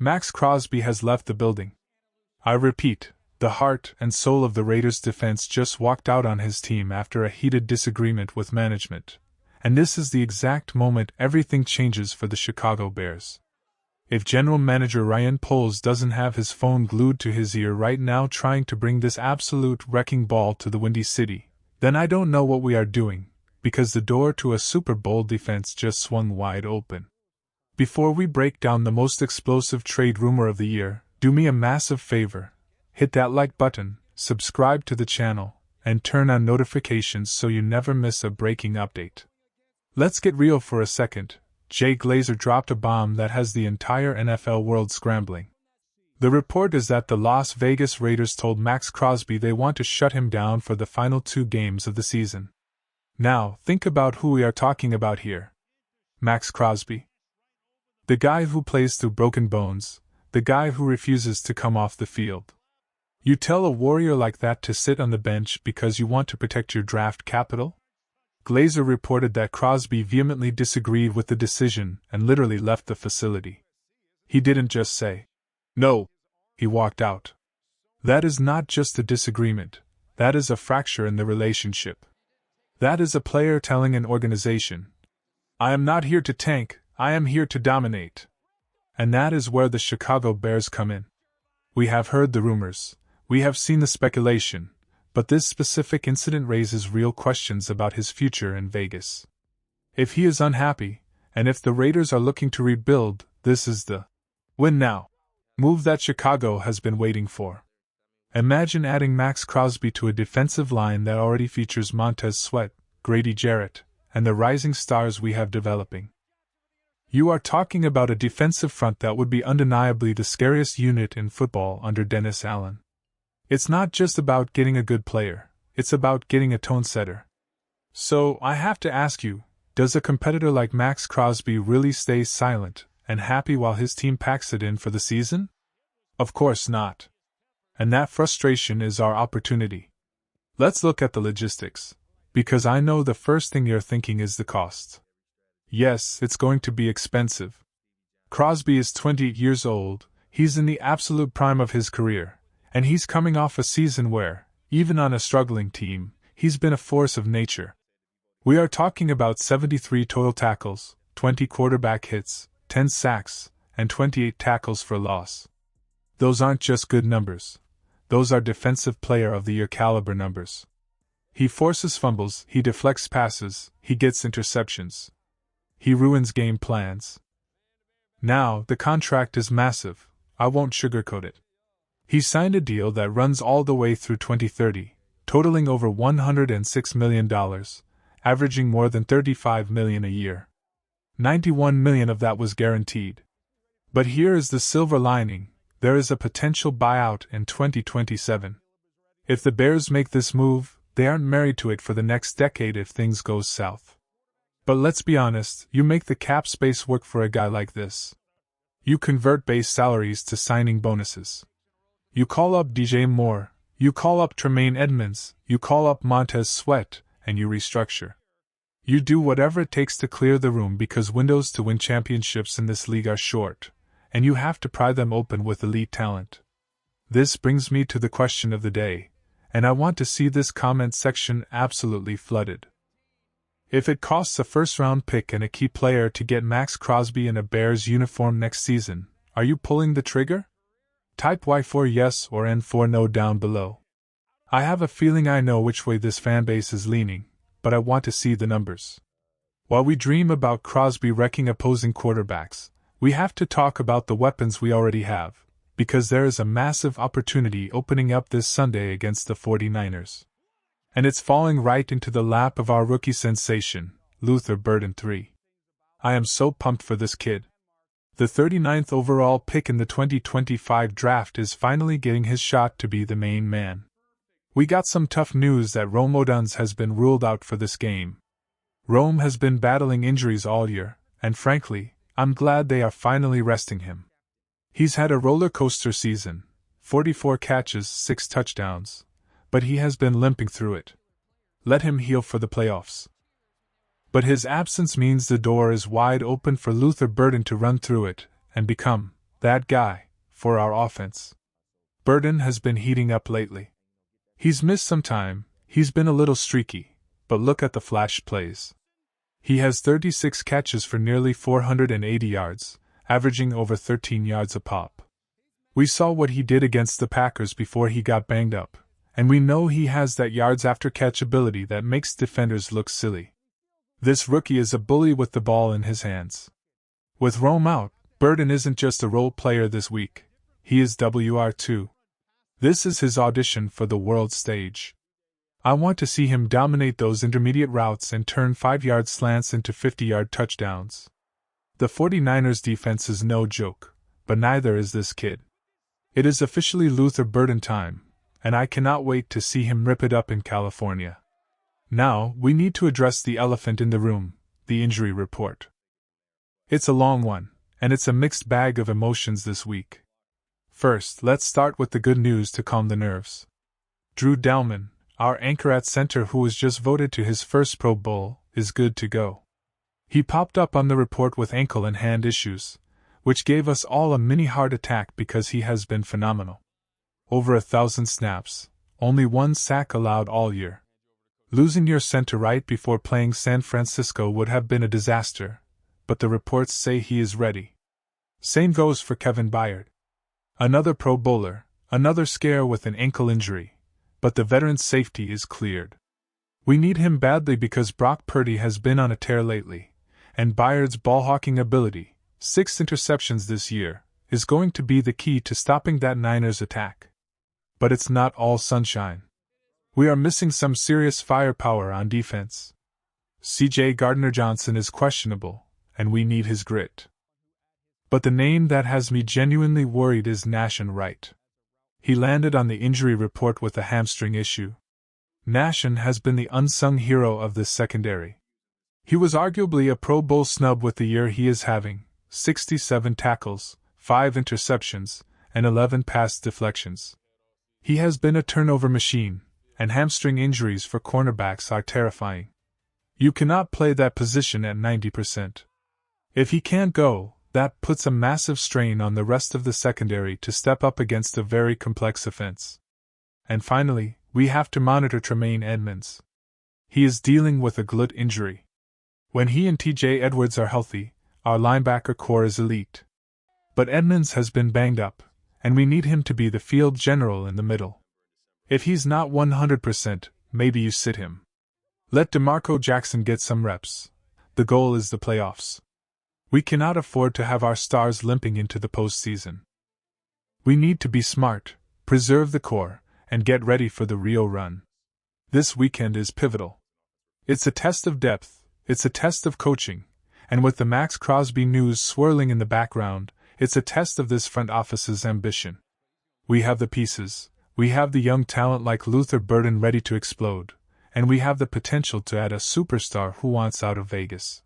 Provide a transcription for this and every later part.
Maxx Crosby has left the building. I repeat, the heart and soul of the Raiders' defense just walked out on his team after a heated disagreement with management. And this is the exact moment everything changes for the Chicago Bears. If General Manager Ryan Poles doesn't have his phone glued to his ear right now trying to bring this absolute wrecking ball to the Windy City, then I don't know what we are doing, because the door to a Super Bowl defense just swung wide open. Before we break down the most explosive trade rumor of the year, do me a massive favor. Hit that like button, subscribe to the channel, and turn on notifications so you never miss a breaking update. Let's get real for a second. Jay Glazer dropped a bomb that has the entire NFL world scrambling. The report is that the Las Vegas Raiders told Maxx Crosby they want to shut him down for the final 2 games of the season. Now, think about who we are talking about here. Maxx Crosby. The guy who plays through broken bones, the guy who refuses to come off the field. You tell a warrior like that to sit on the bench because you want to protect your draft capital? Glazer reported that Crosby vehemently disagreed with the decision and literally left the facility. He didn't just say, "No." He walked out. That is not just a disagreement, that is a fracture in the relationship. That is a player telling an organization, "I am not here to tank, I am here to dominate." And that is where the Chicago Bears come in. We have heard the rumors, we have seen the speculation, but this specific incident raises real questions about his future in Vegas. If he is unhappy, and if the Raiders are looking to rebuild, this is the win now move that Chicago has been waiting for. Imagine adding Maxx Crosby to a defensive line that already features Montez Sweat, Grady Jarrett, and the rising stars we have developing. You are talking about a defensive front that would be undeniably the scariest unit in football under Dennis Allen. It's not just about getting a good player, it's about getting a tone setter. So, I have to ask you, does a competitor like Maxx Crosby really stay silent and happy while his team packs it in for the season? Of course not. And that frustration is our opportunity. Let's look at the logistics, because I know the first thing you're thinking is the cost. Yes, it's going to be expensive. Crosby is 20 years old, he's in the absolute prime of his career, and he's coming off a season where, even on a struggling team, he's been a force of nature. We are talking about 73 total tackles, 20 quarterback hits, 10 sacks, and 28 tackles for loss. Those aren't just good numbers. Those are Defensive Player of the Year caliber numbers. He forces fumbles, he deflects passes, he gets interceptions. He ruins game plans. Now, the contract is massive, I won't sugarcoat it. He signed a deal that runs all the way through 2030, totaling over $106 million, averaging more than $35 million a year. $91 million of that was guaranteed. But here is the silver lining, there is a potential buyout in 2027. If the Bears make this move, they aren't married to it for the next decade if things go south. But let's be honest, you make the cap space work for a guy like this. You convert base salaries to signing bonuses. You call up DJ Moore, you call up Tremaine Edmonds, you call up Montez Sweat, and you restructure. You do whatever it takes to clear the room because windows to win championships in this league are short, and you have to pry them open with elite talent. This brings me to the question of the day, and I want to see this comment section absolutely flooded. If it costs a first-round pick and a key player to get Maxx Crosby in a Bears uniform next season, are you pulling the trigger? Type Y for yes or N for no down below. I have a feeling I know which way this fanbase is leaning, but I want to see the numbers. While we dream about Crosby wrecking opposing quarterbacks, we have to talk about the weapons we already have, because there is a massive opportunity opening up this Sunday against the 49ers. And it's falling right into the lap of our rookie sensation, Luther Burden III. I am so pumped for this kid. The 39th overall pick in the 2025 draft is finally getting his shot to be the main man. We got some tough news that Rome Odunze has been ruled out for this game. Rome has been battling injuries all year, and frankly, I'm glad they are finally resting him. He's had a roller coaster season, 44 catches, 6 touchdowns, but he has been limping through it. Let him heal for the playoffs. But his absence means the door is wide open for Luther Burden to run through it and become that guy, for our offense. Burden has been heating up lately. He's missed some time, he's been a little streaky, but look at the flash plays. He has 36 catches for nearly 480 yards, averaging over 13 yards a pop. We saw what he did against the Packers before he got banged up, and we know he has that yards after catch ability that makes defenders look silly. This rookie is a bully with the ball in his hands. With Rome out, Burden isn't just a role player this week, he is WR2. This is his audition for the world stage. I want to see him dominate those intermediate routes and turn 5-yard slants into 50-yard touchdowns. The 49ers defense is no joke, but neither is this kid. It is officially Luther Burden time, and I cannot wait to see him rip it up in California. Now, we need to address the elephant in the room, the injury report. It's a long one, and it's a mixed bag of emotions this week. First, let's start with the good news to calm the nerves. Drew Dalman, our anchor at center who was just voted to his first Pro Bowl, is good to go. He popped up on the report with ankle and hand issues, which gave us all a mini heart attack because he has been phenomenal. Over 1,000 snaps, only 1 sack allowed all year. Losing your center right before playing San Francisco would have been a disaster, but the reports say he is ready. Same goes for Kevin Byard. Another Pro Bowler, another scare with an ankle injury, but the veteran's safety is cleared. We need him badly because Brock Purdy has been on a tear lately, and Byard's ball-hawking ability, 6 interceptions this year, is going to be the key to stopping that Niners attack. But it's not all sunshine. We are missing some serious firepower on defense. C.J. Gardner-Johnson is questionable, and we need his grit. But the name that has me genuinely worried is Nahshon Wright. He landed on the injury report with a hamstring issue. Nahshon has been the unsung hero of this secondary. He was arguably a Pro Bowl snub with the year he is having, 67 tackles, 5 interceptions, and 11 pass deflections. He has been a turnover machine, and hamstring injuries for cornerbacks are terrifying. You cannot play that position at 90%. If he can't go, that puts a massive strain on the rest of the secondary to step up against a very complex offense. And finally, we have to monitor Tremaine Edmunds. He is dealing with a glut injury. When he and TJ Edwards are healthy, our linebacker core is elite. But Edmunds has been banged up, and we need him to be the field general in the middle. If he's not 100%, maybe you sit him. Let DeMarco Jackson get some reps. The goal is the playoffs. We cannot afford to have our stars limping into the postseason. We need to be smart, preserve the core, and get ready for the Rio run. This weekend is pivotal. It's a test of depth, it's a test of coaching, and with the Maxx Crosby news swirling in the background, it's a test of this front office's ambition. We have the pieces, we have the young talent like Luther Burden ready to explode, and we have the potential to add a superstar who wants out of Vegas.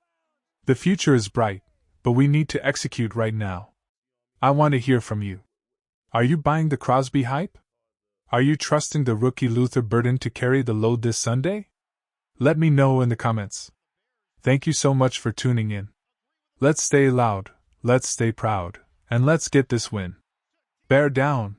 The future is bright, but we need to execute right now. I want to hear from you. Are you buying the Crosby hype? Are you trusting the rookie Luther Burden to carry the load this Sunday? Let me know in the comments. Thank you so much for tuning in. Let's stay loud, let's stay proud, and let's get this win. Bear down.